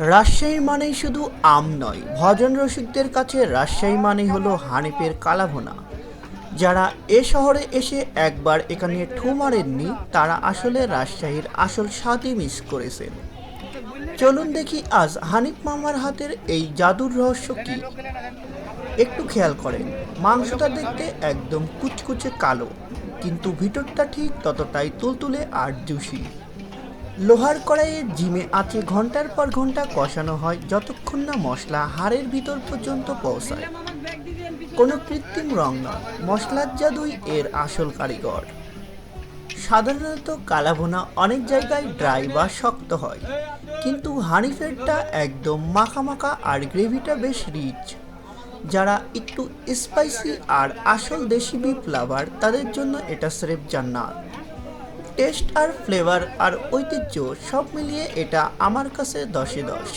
রাজশাহী মানেই শুধু আম নয়, ভজন রসিকদের কাছে রাজশাহী মানেই হলো হানিফের কালাভুনা। যারা এ শহরে এসে একবার এখানে ঠু মারেননি তারা আসলে রাজশাহীর আসল স্বাদই মিস করেছেন। চলুন দেখি আজ হানিফ মামার হাতের এই জাদুর রহস্য কি। একটু খেয়াল করেন, মাংসটা দেখতে একদম কুচকুচে কালো, কিন্তু ভিতরটা ঠিক ততটাই তুলতুলে আর জুসি। লোহার কড়াইয়ে জিমে আঁচে ঘন্টার পর ঘন্টা কষানো হয় যতক্ষণ না মশলা হাড়ের ভিতর পর্যন্ত পৌঁছায়। কোনো কৃত্রিম রং নয়, মশলার জাদুই এর আসল কারিগর। সাধারণত কালাভুনা অনেক জায়গায় ড্রাই বা শক্ত হয়, কিন্তু হানিফেরটা একদম মাখা মাখা আর গ্রেভিটা বেশ রিচ। যারা একটু স্পাইসি আর আসল দেশি বিফ লাভার তাদের জন্য এটা স্রেফ জান্নাত। টেস্ট আর ফ্লেভার আর ঐতিহ্য সব মিলিয়ে এটা আমার কাছে 10-এ 10।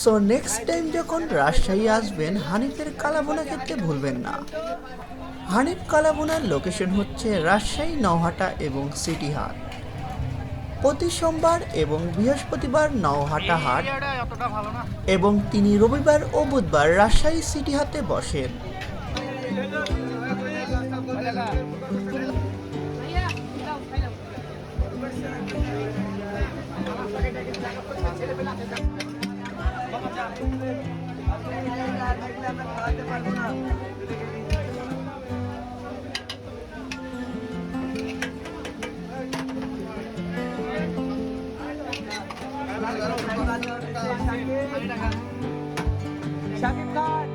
সো নেক্সট টাইম যখন রাজশাহী আসবেন হানিফের কালাভুনা খেতে ভুলবেন না। হানিফ কালাভুনার লোকেশন হচ্ছে রাজশাহী নওহাটা এবং সিটি হাট। প্রতি সোমবার এবং বৃহস্পতিবার নওহাটা হাট এবং তিনি রবিবার ও বুধবার রাজশাহী সিটি হাটে বসেন। শাকিব খান